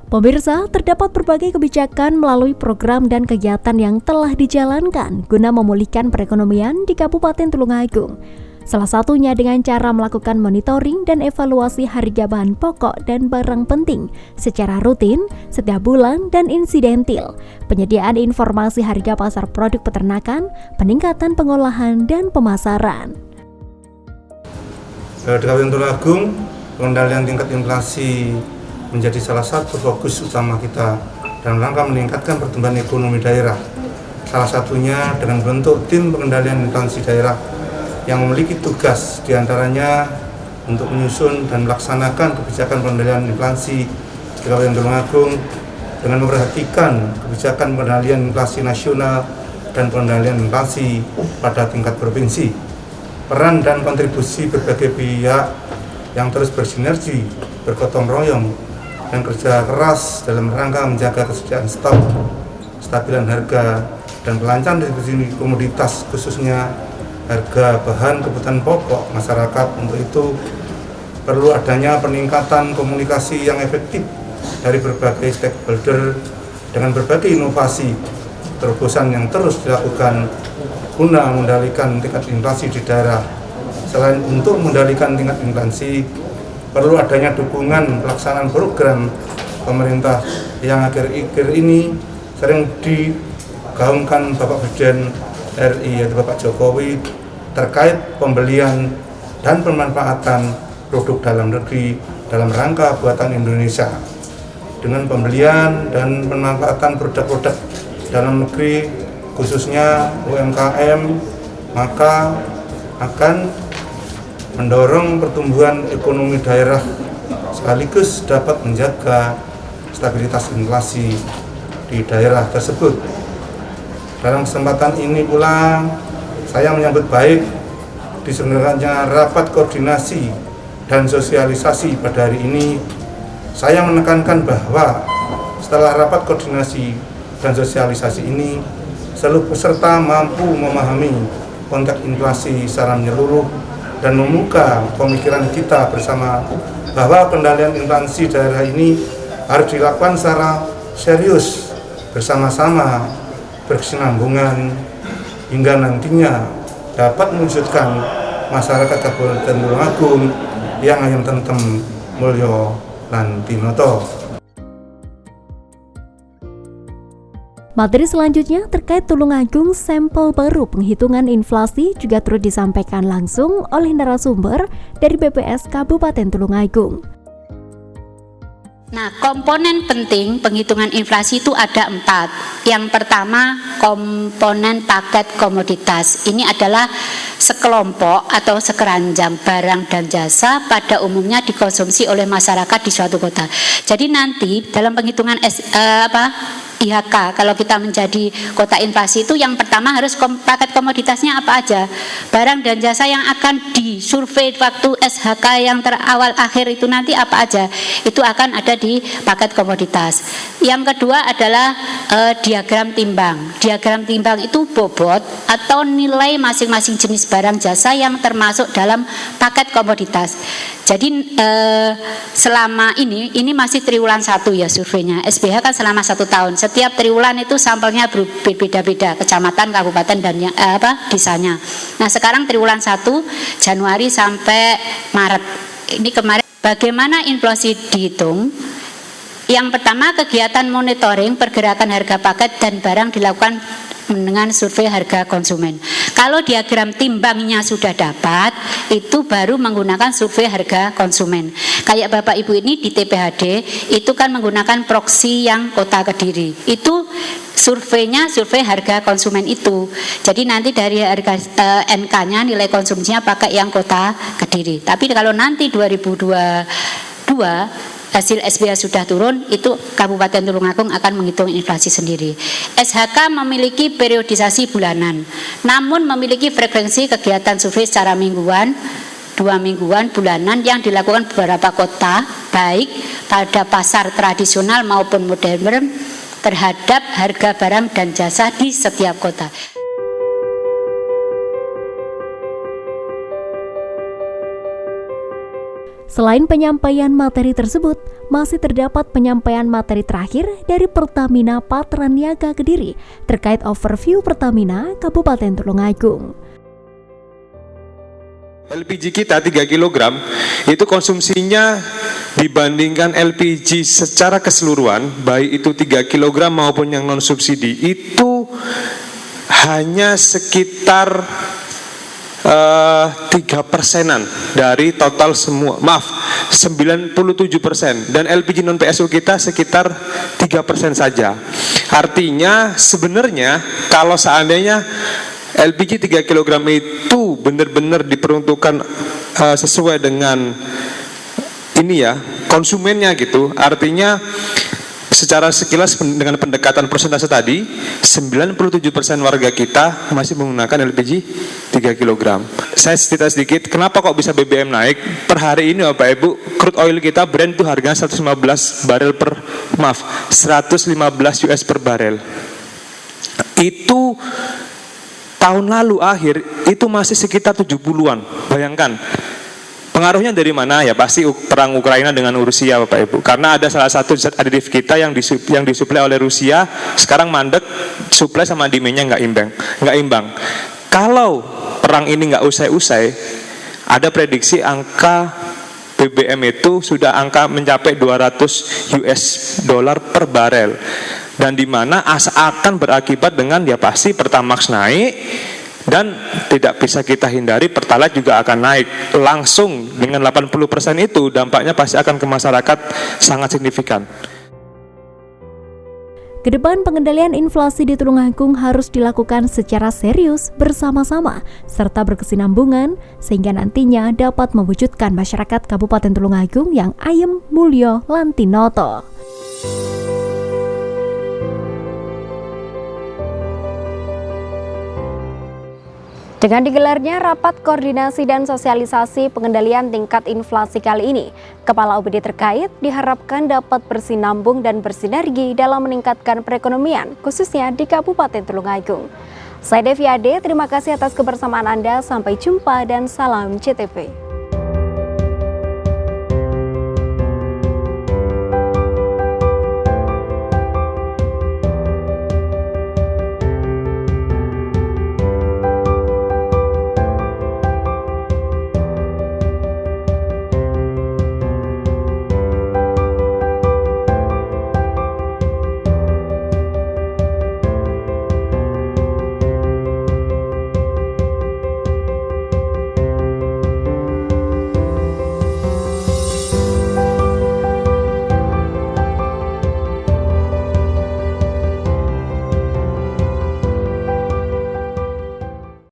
Pemirsa, terdapat berbagai kebijakan melalui program dan kegiatan yang telah dijalankan guna memulihkan perekonomian di Kabupaten Tulungagung. Salah satunya dengan cara melakukan monitoring dan evaluasi harga bahan pokok dan barang penting secara rutin, setiap bulan, dan insidentil, penyediaan informasi harga pasar produk peternakan, peningkatan pengolahan, dan pemasaran. Di Kabupaten Tulungagung, pengendalian tingkat inflasi menjadi salah satu fokus utama kita dalam rangka meningkatkan pertumbuhan ekonomi daerah. Salah satunya dengan bentuk tim pengendalian inflasi daerah yang memiliki tugas diantaranya untuk menyusun dan melaksanakan kebijakan pengendalian inflasi di Kabupaten Tulungagung dengan memperhatikan kebijakan pengendalian inflasi nasional dan pengendalian inflasi pada tingkat provinsi. Peran dan kontribusi berbagai pihak yang terus bersinergi, bergotong royong, dan kerja keras dalam rangka menjaga kesediaan stok, stabilan harga, dan kelancaran distribusi komoditas khususnya harga bahan kebutuhan pokok masyarakat. Untuk itu perlu adanya peningkatan komunikasi yang efektif dari berbagai stakeholder dengan berbagai inovasi terobosan yang terus dilakukan guna mengendalikan tingkat inflasi di daerah. Selain untuk mengendalikan tingkat inflasi, perlu adanya dukungan pelaksanaan program pemerintah yang akhir-akhir ini sering digaungkan Bapak Presiden RI yaitu Bapak Jokowi terkait pembelian dan pemanfaatan produk dalam negeri dalam rangka buatan Indonesia. Dengan pembelian dan pemanfaatan produk-produk dalam negeri khususnya UMKM, maka akan mendorong pertumbuhan ekonomi daerah sekaligus dapat menjaga stabilitas inflasi di daerah tersebut. Dalam kesempatan ini pula saya menyambut baik diselenggarakannya rapat koordinasi dan sosialisasi pada hari ini. Saya menekankan bahwa setelah rapat koordinasi dan sosialisasi ini, seluruh peserta mampu memahami konteks inflasi secara menyeluruh dan membuka pemikiran kita bersama bahwa pengendalian inflasi daerah ini harus dilakukan secara serius, bersama-sama, berkesinambungan, hingga nantinya dapat mewujudkan masyarakat Kabupaten Tulungagung yang ayam tentem mulya lan tinoto. Materi selanjutnya terkait Tulungagung, sampel baru penghitungan inflasi juga turut disampaikan langsung oleh narasumber dari BPS Kabupaten Tulungagung. Nah, komponen penting penghitungan inflasi itu ada 4. Yang pertama, komponen paket komoditas. Ini adalah sekelompok atau sekeranjang barang dan jasa pada umumnya dikonsumsi oleh masyarakat di suatu kota. Jadi nanti dalam penghitungan IHK, kalau kita menjadi kota inflasi itu yang pertama harus paket komoditasnya apa aja. Barang dan jasa yang akan disurvei waktu SHK yang terawal akhir itu nanti apa aja. Itu akan ada di paket komoditas. Yang kedua adalah diagram timbang. Diagram timbang itu bobot atau nilai masing-masing jenis barang jasa yang termasuk dalam paket komoditas. Jadi selama ini masih triwulan 1 ya surveinya. SBH kan selama 1 tahun. Setiap triwulan itu sampelnya berbeda-beda, kecamatan, kabupaten dan desanya. Nah, sekarang triwulan 1 Januari sampai Maret. Ini kemarin bagaimana inflasi dihitung? Yang pertama, kegiatan monitoring pergerakan harga paket dan barang dilakukan dengan survei harga konsumen. Kalau diagram timbangnya sudah dapat, itu baru menggunakan survei harga konsumen. Kayak Bapak Ibu ini di TPHD, itu kan menggunakan proksi yang Kota Kediri. Itu surveinya survei harga konsumen itu. Jadi nanti dari harga NK-nya nilai konsumsinya pakai yang Kota Kediri. Tapi kalau nanti 2022 hasil SBH sudah turun, itu Kabupaten Tulungagung akan menghitung inflasi sendiri. SHK memiliki periodisasi bulanan, namun memiliki frekuensi kegiatan survei secara mingguan, 2 mingguan, bulanan yang dilakukan beberapa kota, baik pada pasar tradisional maupun modern terhadap harga barang dan jasa di setiap kota. Selain penyampaian materi tersebut, masih terdapat penyampaian materi terakhir dari Pertamina Patraniaga Kediri terkait overview Pertamina Kabupaten Tulungagung. LPG kita 3 kg itu konsumsinya dibandingkan LPG secara keseluruhan, baik itu 3 kg maupun yang non subsidi, itu hanya sekitar 3%-an dari total semua, 97%, dan LPG non PSU kita sekitar 3% saja. Artinya sebenarnya kalau seandainya LPG 3 kg itu benar-benar diperuntukkan sesuai dengan ini ya, konsumennya gitu. Artinya secara sekilas dengan pendekatan persentase tadi, 97% warga kita masih menggunakan LPG 3 kg. Saya cerita sedikit, kenapa kok bisa BBM naik? Per hari ini Bapak Ibu, crude oil kita Brent itu harganya 115 US per barel. Itu tahun lalu akhir itu masih sekitar 70-an. Bayangkan. Pengaruhnya dari mana? Ya pasti perang Ukraina dengan Rusia Bapak Ibu. Karena ada salah satu zat aditif kita yang disuplai oleh Rusia sekarang mandek, suplai sama demand-nya nggak imbang. Kalau perang ini nggak usai-usai, ada prediksi angka BBM itu sudah angka mencapai 200 US dollar per barel. Dan di mana akan berakibat dengan ya pasti Pertamax naik, dan tidak bisa kita hindari Pertalite juga akan naik langsung. Dengan 80% itu dampaknya pasti akan ke masyarakat sangat signifikan. Kedepan pengendalian inflasi di Tulungagung harus dilakukan secara serius bersama-sama serta berkesinambungan sehingga nantinya dapat mewujudkan masyarakat Kabupaten Tulungagung yang ayem, mulya, lan tinoto. Dengan digelarnya rapat koordinasi dan sosialisasi pengendalian tingkat inflasi kali ini, Kepala OPD terkait diharapkan dapat bersinambung dan bersinergi dalam meningkatkan perekonomian, khususnya di Kabupaten Tulungagung. Saya Devi Ade, terima kasih atas kebersamaan Anda, sampai jumpa dan salam CTV.